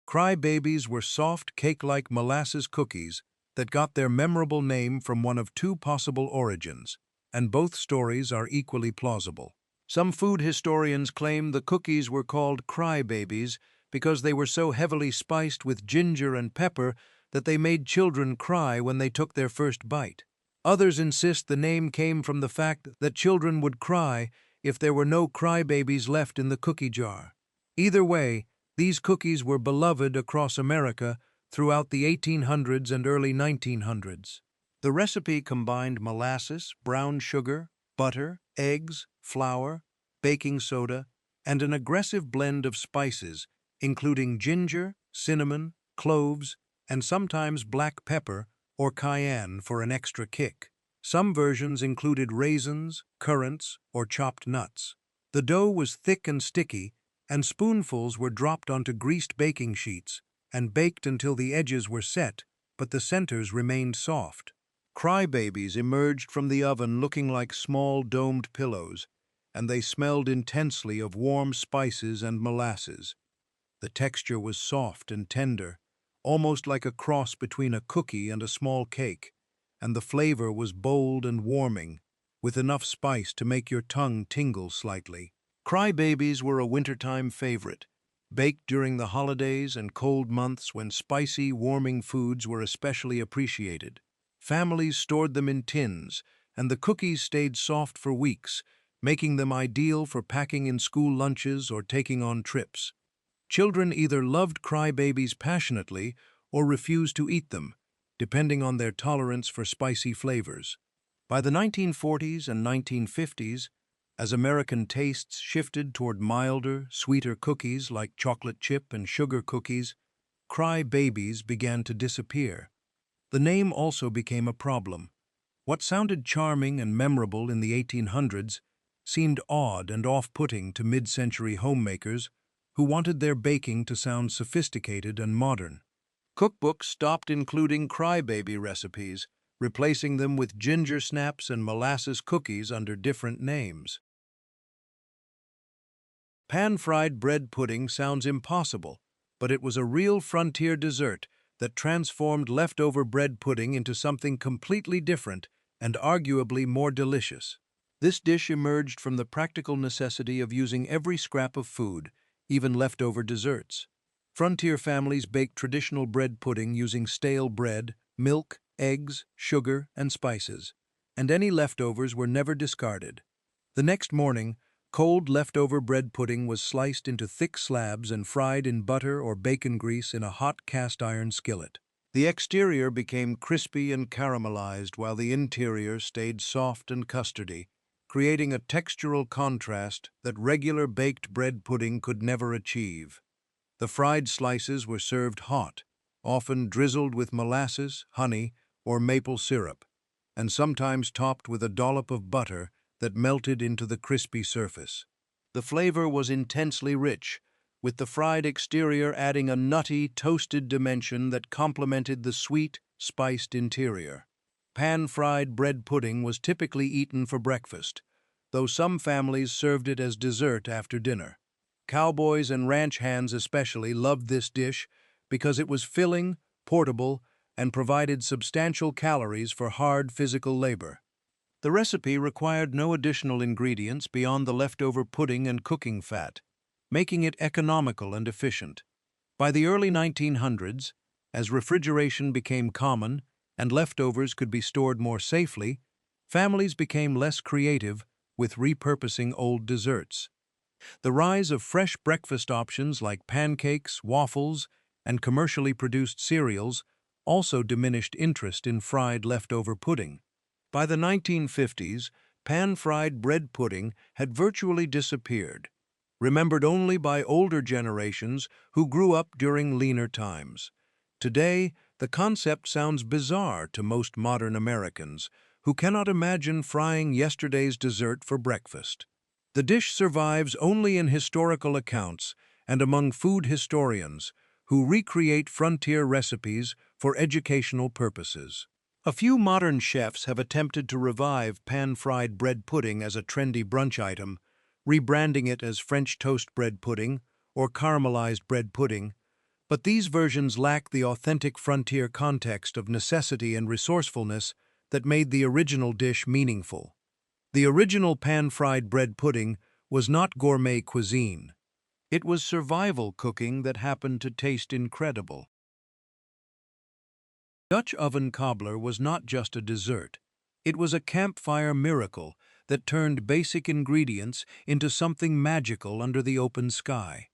Crybabies were soft, cake-like molasses cookies that got their memorable name from one of two possible origins, and both stories are equally plausible. Some food historians claim the cookies were called crybabies because they were so heavily spiced with ginger and pepper that they made children cry when they took their first bite. Others insist the name came from the fact that children would cry if there were no crybabies left in the cookie jar. Either way, these cookies were beloved across America throughout the 1800s and early 1900s. The recipe combined molasses, brown sugar, butter, eggs, flour, baking soda, and an aggressive blend of spices, including ginger, cinnamon, cloves, and sometimes black pepper or cayenne for an extra kick. Some versions included raisins, currants, or chopped nuts. The dough was thick and sticky, and spoonfuls were dropped onto greased baking sheets and baked until the edges were set, but the centers remained soft. Crybabies emerged from the oven looking like small domed pillows, and they smelled intensely of warm spices and molasses. The texture was soft and tender, almost like a cross between a cookie and a small cake, and the flavor was bold and warming, with enough spice to make your tongue tingle slightly. Crybabies were a wintertime favorite, baked during the holidays and cold months when spicy, warming foods were especially appreciated. Families stored them in tins, and the cookies stayed soft for weeks, making them ideal for packing in school lunches or taking on trips. Children either loved crybabies passionately or refused to eat them, depending on their tolerance for spicy flavors. By the 1940s and 1950s, as American tastes shifted toward milder, sweeter cookies like chocolate chip and sugar cookies, crybabies began to disappear. The name also became a problem. What sounded charming and memorable in the 1800s seemed odd and off-putting to mid-century homemakers who wanted their baking to sound sophisticated and modern. Cookbooks stopped including crybaby recipes, replacing them with ginger snaps and molasses cookies under different names. Pan-fried bread pudding sounds impossible, but it was a real frontier dessert that transformed leftover bread pudding into something completely different and arguably more delicious. This dish emerged from the practical necessity of using every scrap of food, even leftover desserts. Frontier families baked traditional bread pudding using stale bread, milk, eggs, sugar, and spices, and any leftovers were never discarded. The next morning, cold leftover bread pudding was sliced into thick slabs and fried in butter or bacon grease in a hot cast-iron skillet. The exterior became crispy and caramelized while the interior stayed soft and custardy, creating a textural contrast that regular baked bread pudding could never achieve. The fried slices were served hot, often drizzled with molasses, honey, or maple syrup, and sometimes topped with a dollop of butter that melted into the crispy surface. The flavor was intensely rich, with the fried exterior adding a nutty, toasted dimension that complemented the sweet, spiced interior. Pan-fried bread pudding was typically eaten for breakfast, though some families served it as dessert after dinner. Cowboys and ranch hands especially loved this dish because it was filling, portable, and provided substantial calories for hard physical labor. The recipe required no additional ingredients beyond the leftover pudding and cooking fat, making it economical and efficient. By the early 1900s, as refrigeration became common and leftovers could be stored more safely, families became less creative with repurposing old desserts. The rise of fresh breakfast options like pancakes, waffles, and commercially produced cereals also diminished interest in fried leftover pudding. By the 1950s, pan-fried bread pudding had virtually disappeared, remembered only by older generations who grew up during leaner times. Today, The concept sounds bizarre to most modern Americans, who cannot imagine frying yesterday's dessert for breakfast. The dish survives only in historical accounts and among food historians, who recreate frontier recipes for educational purposes. A few modern chefs have attempted to revive pan-fried bread pudding as a trendy brunch item, rebranding it as French toast bread pudding or caramelized bread pudding, but these versions lack the authentic frontier context of necessity and resourcefulness that made the original dish meaningful. The original pan-fried bread pudding was not gourmet cuisine. It was survival cooking that happened to taste incredible. Dutch oven cobbler was not just a dessert. It was a campfire miracle that turned basic ingredients into something magical under the open sky.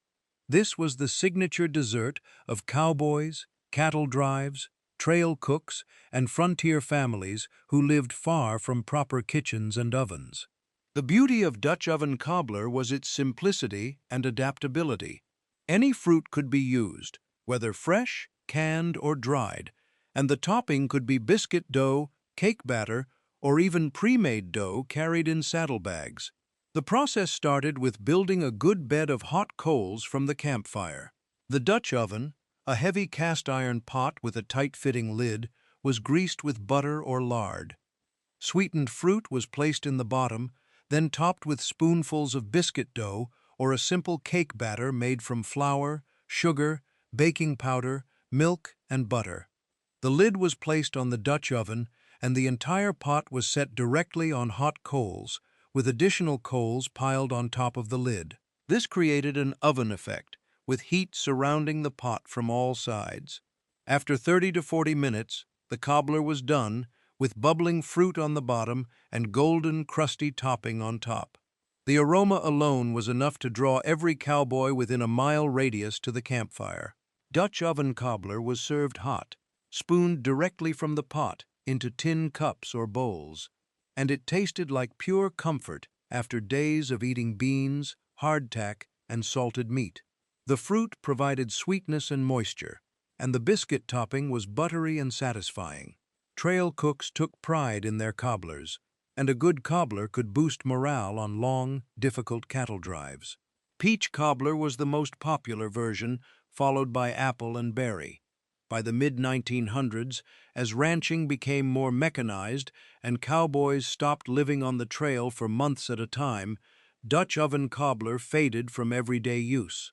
This was the signature dessert of cowboys, cattle drives, trail cooks, and frontier families who lived far from proper kitchens and ovens. The beauty of Dutch oven cobbler was its simplicity and adaptability. Any fruit could be used, whether fresh, canned, or dried, and the topping could be biscuit dough, cake batter, or even pre-made dough carried in saddlebags. The process started with building a good bed of hot coals from the campfire. The Dutch oven, a heavy cast-iron pot with a tight-fitting lid, was greased with butter or lard. Sweetened fruit was placed in the bottom, then topped with spoonfuls of biscuit dough or a simple cake batter made from flour, sugar, baking powder, milk, and butter. The lid was placed on the Dutch oven, and the entire pot was set directly on hot coals, with additional coals piled on top of the lid. This created an oven effect, with heat surrounding the pot from all sides. After 30 to 40 minutes, the cobbler was done, with bubbling fruit on the bottom and golden, crusty topping on top. The aroma alone was enough to draw every cowboy within a mile radius to the campfire. Dutch oven cobbler was served hot, spooned directly from the pot into tin cups or bowls, and it tasted like pure comfort after days of eating beans, hardtack, and salted meat. The fruit provided sweetness and moisture, and the biscuit topping was buttery and satisfying. Trail cooks took pride in their cobblers, and a good cobbler could boost morale on long, difficult cattle drives. Peach cobbler was the most popular version, followed by apple and berry. By the mid-1900s, as ranching became more mechanized and cowboys stopped living on the trail for months at a time, Dutch oven cobbler faded from everyday use.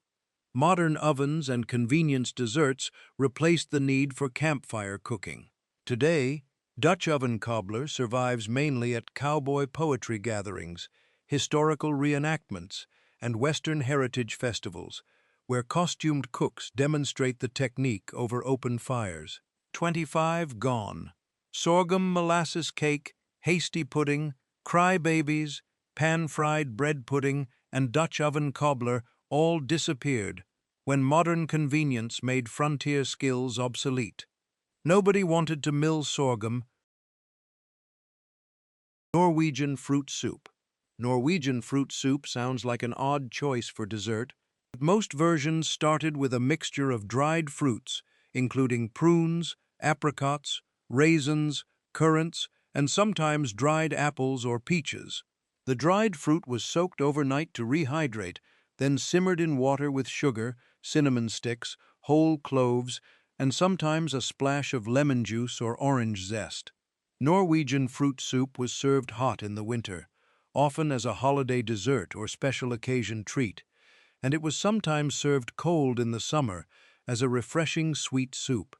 Modern ovens and convenience desserts replaced the need for campfire cooking. Today, Dutch oven cobbler survives mainly at cowboy poetry gatherings, historical reenactments, and Western heritage festivals, where costumed cooks demonstrate the technique over open fires. 25 gone. Sorghum molasses cake, hasty pudding, crybabies, pan-fried bread pudding, and Dutch oven cobbler all disappeared when modern convenience made frontier skills obsolete. Nobody wanted to mill sorghum. Norwegian fruit soup. Norwegian fruit soup sounds like an odd choice for dessert. Most versions started with a mixture of dried fruits, including prunes, apricots, raisins, currants, and sometimes dried apples or peaches. The dried fruit was soaked overnight to rehydrate, then simmered in water with sugar, cinnamon sticks, whole cloves, and sometimes a splash of lemon juice or orange zest. Norwegian fruit soup was served hot in the winter, often as a holiday dessert or special occasion treat, and it was sometimes served cold in the summer as a refreshing sweet soup.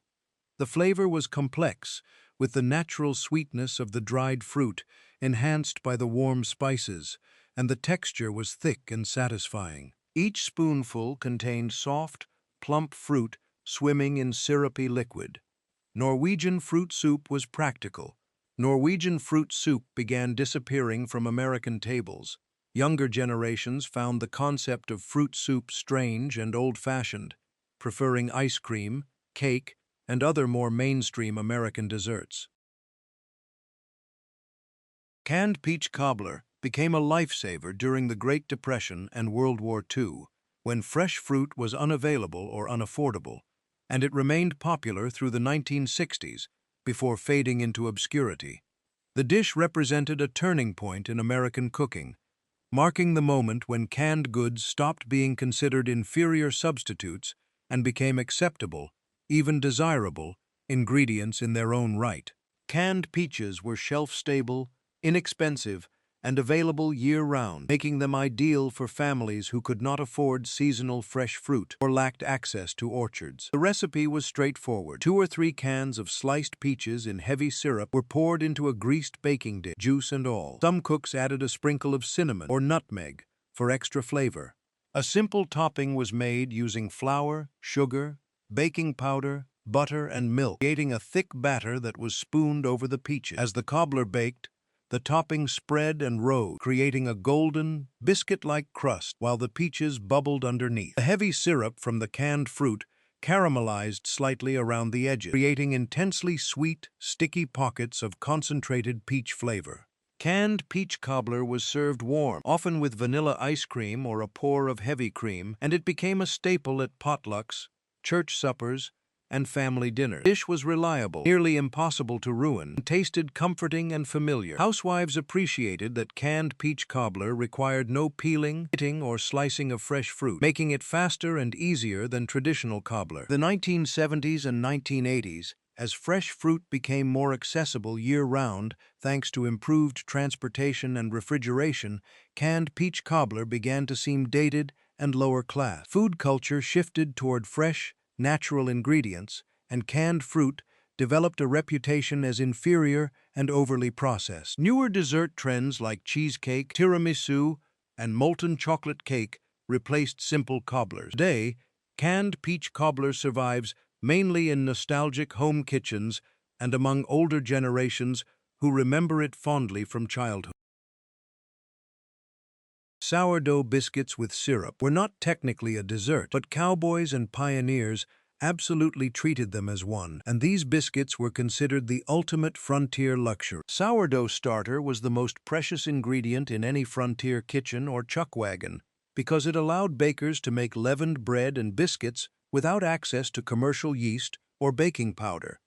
The flavor was complex, with the natural sweetness of the dried fruit enhanced by the warm spices, and the texture was thick and satisfying. Each spoonful contained soft, plump fruit swimming in syrupy liquid. Norwegian fruit soup was practical. Norwegian fruit soup began disappearing from American tables. Younger generations found the concept of fruit soup strange and old-fashioned, preferring ice cream, cake, and other more mainstream American desserts. Canned peach cobbler became a lifesaver during the Great Depression and World War II, when fresh fruit was unavailable or unaffordable. and it remained popular through the 1960s before fading into obscurity. The dish represented a turning point in American cooking, marking the moment when canned goods stopped being considered inferior substitutes and became acceptable, even desirable, ingredients in their own right. Canned peaches were shelf-stable, inexpensive, and available year-round, making them ideal for families who could not afford seasonal fresh fruit or lacked access to orchards. The recipe was straightforward. 2 or 3 cans of sliced peaches in heavy syrup were poured into a greased baking dish, juice and all. Some cooks added a sprinkle of cinnamon or nutmeg for extra flavor. A simple topping was made using flour, sugar, baking powder, butter, and milk, creating a thick batter that was spooned over the peaches. As the cobbler baked, the topping spread and rose, creating a golden, biscuit-like crust while the peaches bubbled underneath. The heavy syrup from the canned fruit caramelized slightly around the edges, creating intensely sweet, sticky pockets of concentrated peach flavor. Canned peach cobbler was served warm, often with vanilla ice cream or a pour of heavy cream, and it became a staple at potlucks, church suppers, and family dinners. The dish was reliable, nearly impossible to ruin, and tasted comforting and familiar. Housewives appreciated that canned peach cobbler required no peeling, pitting, or slicing of fresh fruit, making it faster and easier than traditional cobbler. The 1970s and 1980s, as fresh fruit became more accessible year-round thanks to improved transportation and refrigeration, canned peach cobbler began to seem dated and lower class. Food culture shifted toward fresh, natural ingredients, and canned fruit developed a reputation as inferior and overly processed. Newer dessert trends like cheesecake, tiramisu, and molten chocolate cake replaced simple cobblers. Today, canned peach cobbler survives mainly in nostalgic home kitchens and among older generations who remember it fondly from childhood. Sourdough biscuits with syrup were not technically a dessert, but cowboys and pioneers absolutely treated them as one, and these biscuits were considered the ultimate frontier luxury. Sourdough starter was the most precious ingredient in any frontier kitchen or chuck wagon because it allowed bakers to make leavened bread and biscuits without access to commercial yeast or baking powder.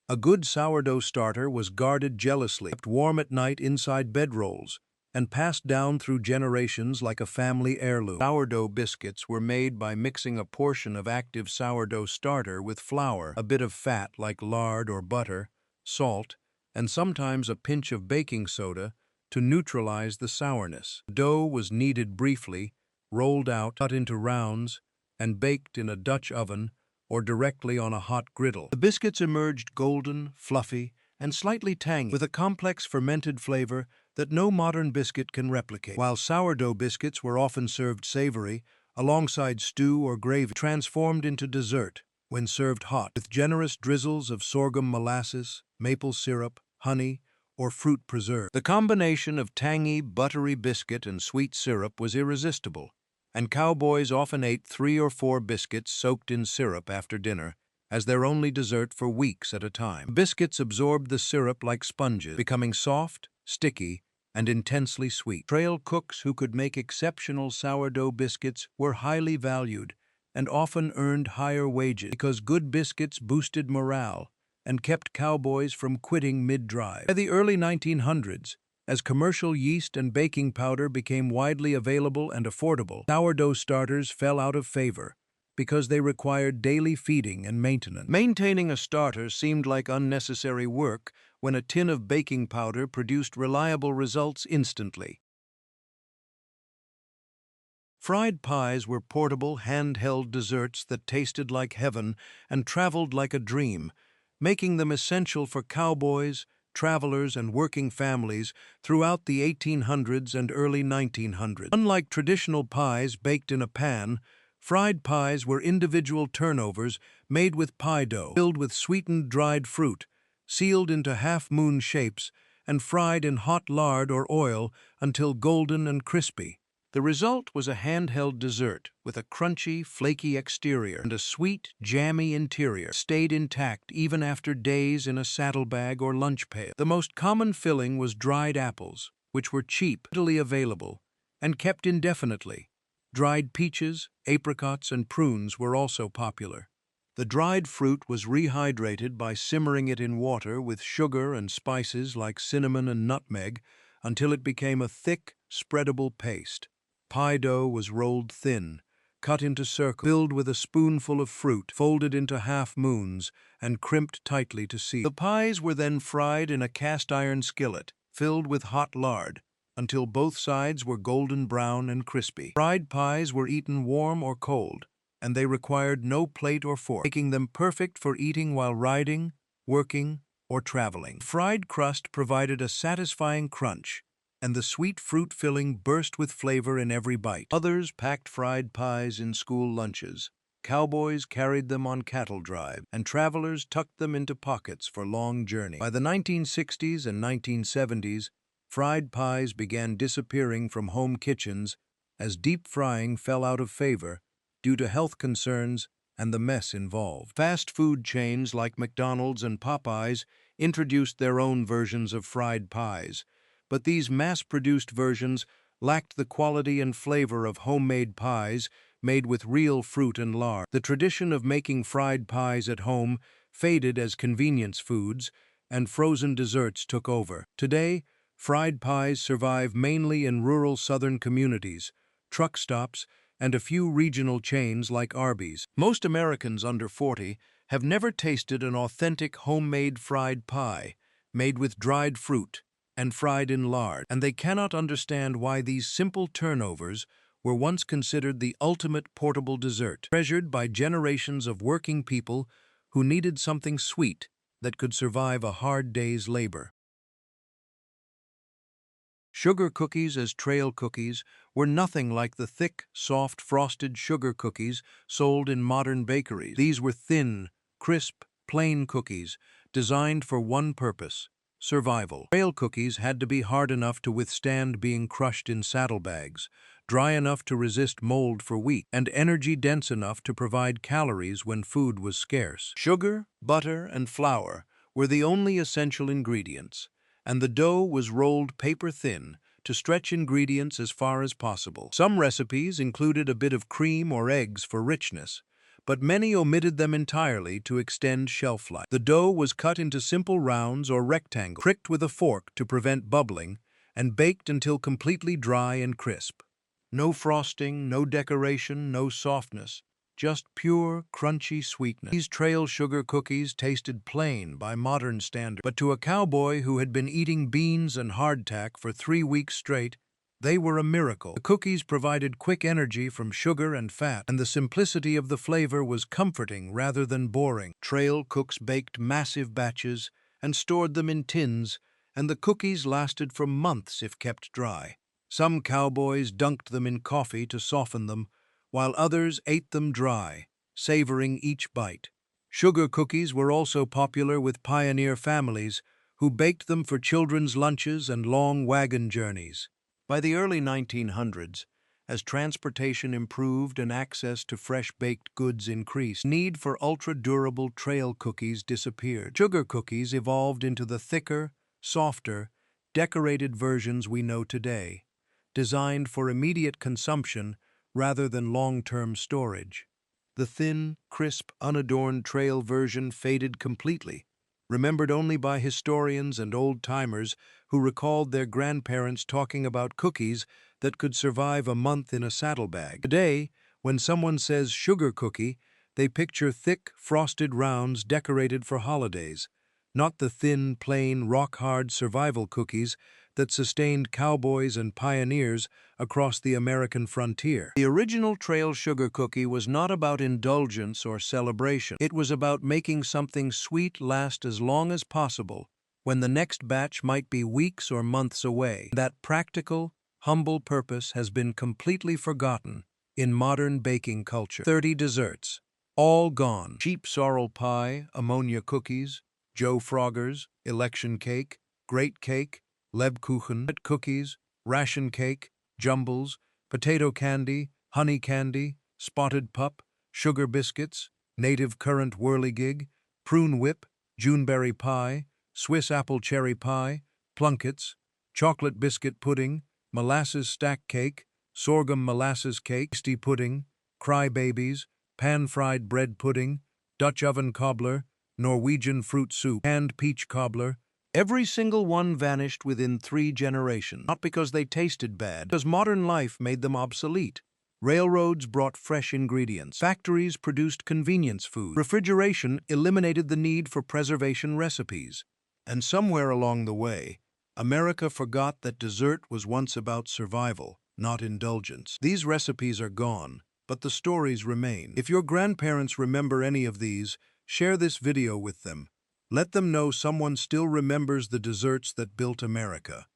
A good sourdough starter was guarded jealously, kept warm at night inside bedrolls, and passed down through generations like a family heirloom. Sourdough biscuits were made by mixing a portion of active sourdough starter with flour, a bit of fat like lard or butter, salt, and sometimes a pinch of baking soda to neutralize the sourness. The dough was kneaded briefly, rolled out, cut into rounds, and baked in a Dutch oven or directly on a hot griddle. The biscuits emerged golden, fluffy, and slightly tangy, with a complex fermented flavor that no modern biscuit can replicate. While sourdough biscuits were often served savory, alongside stew or gravy, transformed into dessert when served hot, with generous drizzles of sorghum molasses, maple syrup, honey, or fruit preserve. The combination of tangy, buttery biscuit and sweet syrup was irresistible, and cowboys often ate 3 or 4 biscuits soaked in syrup after dinner as their only dessert for weeks at a time. Biscuits absorbed the syrup like sponges, becoming soft, sticky, and intensely sweet. Trail cooks who could make exceptional sourdough biscuits were highly valued and often earned higher wages because good biscuits boosted morale and kept cowboys from quitting mid-drive. By the early 1900s, as commercial yeast and baking powder became widely available and affordable, sourdough starters fell out of favor because they required daily feeding and maintenance. Maintaining a starter seemed like unnecessary work when a tin of baking powder produced reliable results instantly. Fried pies were portable, handheld desserts that tasted like heaven and traveled like a dream, making them essential for cowboys, travelers, and working families throughout the 1800s and early 1900s. Unlike traditional pies baked in a pan, fried pies were individual turnovers made with pie dough, filled with sweetened dried fruit, sealed into half-moon shapes, and fried in hot lard or oil until golden and crispy. The result was a handheld dessert with a crunchy, flaky exterior and a sweet, jammy interior, stayed intact even after days in a saddlebag or lunch pail. The most common filling was dried apples, which were cheap, readily available, and kept indefinitely. Dried peaches, apricots, and prunes were also popular. The dried fruit was rehydrated by simmering it in water with sugar and spices like cinnamon and nutmeg until it became a thick, spreadable paste. Pie dough was rolled thin, cut into circles, filled with a spoonful of fruit, folded into half-moons, and crimped tightly to seal. The pies were then fried in a cast-iron skillet, filled with hot lard, until both sides were golden brown and crispy. Fried pies were eaten warm or cold, and they required no plate or fork, making them perfect for eating while riding, working, or traveling. Fried crust provided a satisfying crunch, and the sweet fruit filling burst with flavor in every bite. Others packed fried pies in school lunches. Cowboys carried them on cattle drives, and travelers tucked them into pockets for long journeys. By the 1960s and 1970s, fried pies began disappearing from home kitchens as deep frying fell out of favor due to health concerns and the mess involved. Fast food chains like McDonald's and Popeyes introduced their own versions of fried pies, but these mass-produced versions lacked the quality and flavor of homemade pies made with real fruit and lard. The tradition of making fried pies at home faded as convenience foods, and frozen desserts took over. Today, fried pies survive mainly in rural southern communities, truck stops, and a few regional chains like Arby's. Most Americans under 40 have never tasted an authentic homemade fried pie made with dried fruit and fried in lard, and they cannot understand why these simple turnovers were once considered the ultimate portable dessert, treasured by generations of working people who needed something sweet that could survive a hard day's labor. Sugar cookies as trail cookies were nothing like the thick, soft, frosted sugar cookies sold in modern bakeries. These were thin, crisp, plain cookies designed for one purpose: survival. Trail cookies had to be hard enough to withstand being crushed in saddlebags, dry enough to resist mold for weeks, and energy-dense enough to provide calories when food was scarce. Sugar, butter, and flour were the only essential ingredients, and the dough was rolled paper-thin to stretch ingredients as far as possible. Some recipes included a bit of cream or eggs for richness, but many omitted them entirely to extend shelf life. The dough was cut into simple rounds or rectangles, pricked with a fork to prevent bubbling, and baked until completely dry and crisp. No frosting, no decoration, no softness, just pure, crunchy sweetness. These trail sugar cookies tasted plain by modern standards, but to a cowboy who had been eating beans and hardtack for 3 weeks straight, they were a miracle. The cookies provided quick energy from sugar and fat, and the simplicity of the flavor was comforting rather than boring. Trail cooks baked massive batches and stored them in tins, and the cookies lasted for months if kept dry. Some cowboys dunked them in coffee to soften them, while others ate them dry, savoring each bite. Sugar cookies were also popular with pioneer families who baked them for children's lunches and long wagon journeys. By the early 1900s, as transportation improved and access to fresh baked goods increased, the need for ultra-durable trail cookies disappeared. Sugar cookies evolved into the thicker, softer, decorated versions we know today, designed for immediate consumption rather than long-term storage. The thin, crisp, unadorned trail version faded completely, remembered only by historians and old-timers who recalled their grandparents talking about cookies that could survive a month in a saddlebag. Today, when someone says sugar cookie, they picture thick, frosted rounds decorated for holidays, not the thin, plain, rock-hard survival cookies that sustained cowboys and pioneers across the American frontier. The original trail sugar cookie was not about indulgence or celebration. It was about making something sweet last as long as possible when the next batch might be weeks or months away. That practical, humble purpose has been completely forgotten in modern baking culture. 30 desserts, all gone. Cheap sorrel pie, ammonia cookies, Joe Frogger's, election cake, great cake, Lebkuchen, cookies, ration cake, Jumbles, potato candy, honey candy, spotted pup, sugar biscuits, native currant whirligig, prune whip, Juneberry pie, Swiss apple cherry pie, Plunkets, chocolate biscuit pudding, molasses stack cake, sorghum molasses cake, Hasty pudding, Crybabies, pan-fried bread pudding, Dutch oven cobbler, Norwegian fruit soup, canned peach cobbler. Every single one vanished within 3 generations, not because they tasted bad, because modern life made them obsolete. Railroads brought fresh ingredients. Factories produced convenience food. Refrigeration eliminated the need for preservation recipes. And somewhere along the way, America forgot that dessert was once about survival, not indulgence. These recipes are gone, but the stories remain. If your grandparents remember any of these, share this video with them. Let them know someone still remembers the desserts that built America.